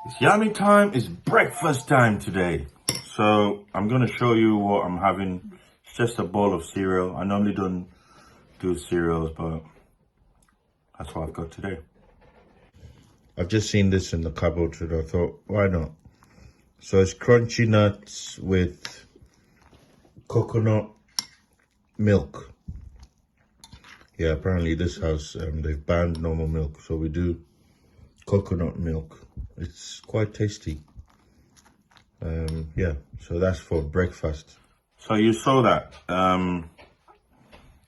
It's yummy time, it's breakfast time today. So I'm gonna show you what I'm having. It's just a bowl of cereal. I normally don't do cereals, but that's what I've got today. I've just seen this in the cupboard, so I thought, why not? So it's crunchy nuts with coconut milk. Yeah, apparently this house, they've banned normal milk, so we do coconut milk. It's quite tasty. Yeah, so that's for breakfast. So you saw that.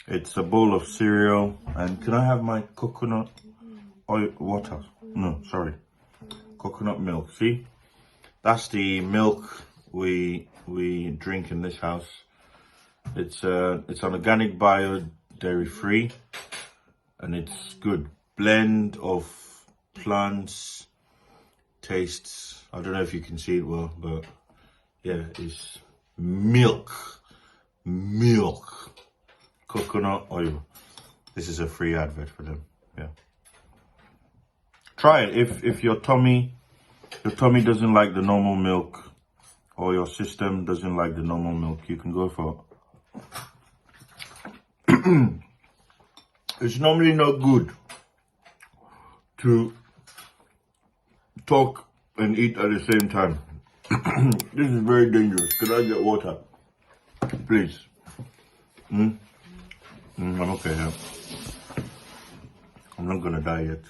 It's a bowl of cereal. And can I have my coconut oil water? No, sorry. Coconut milk. See? That's the milk we drink in this house. It's an organic bio dairy free, and it's good blend of plants, tastes. I don't know if you can see it well, but yeah, it's milk, coconut oil. This is a free advert for them. Yeah, try it if your tummy doesn't like the normal milk, or your system doesn't like the normal milk. You can go for it. It's normally not good to talk and eat at the same time. This is very dangerous. Could I get water, please? I'm okay. Yeah. I'm not gonna die yet.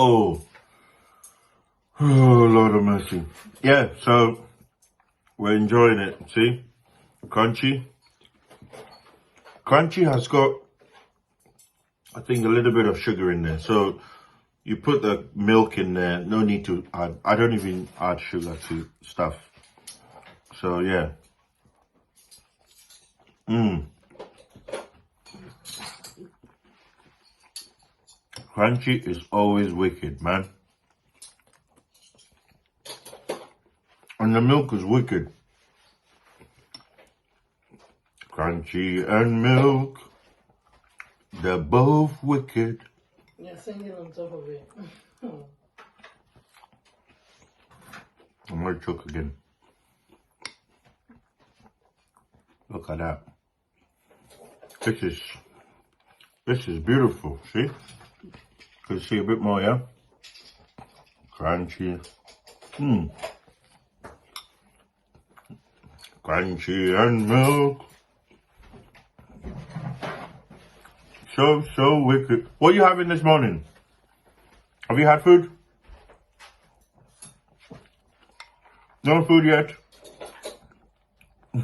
Oh, Lord of mercy. Yeah, so we're enjoying it. See, crunchy. Crunchy has got, I think, a little bit of sugar in there. So you put the milk in there. No need to add. I don't even add sugar to stuff. So yeah. Crunchy is always wicked, man. And the milk is wicked. Crunchy and milk, they're both wicked. You're singing on top of it. I'm gonna choke again. Look at that. This is beautiful, see? Can you see a bit more, yeah? Crunchy. Crunchy and milk. So wicked. What are you having this morning? Have you had food? No food yet?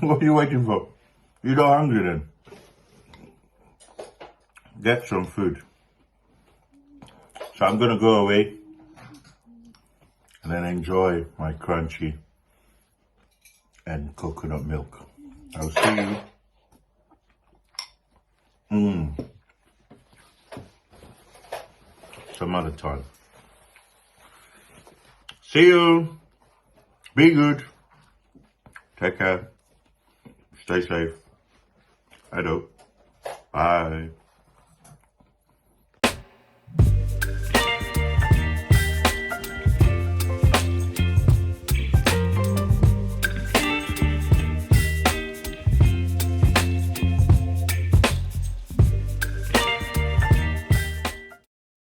What are you waiting for? You're not hungry then? Get some food. So I'm gonna go away and then enjoy my crunchy and coconut milk. I'll see you some other time. See you. Be good. Take care. Stay safe. Hello. Bye.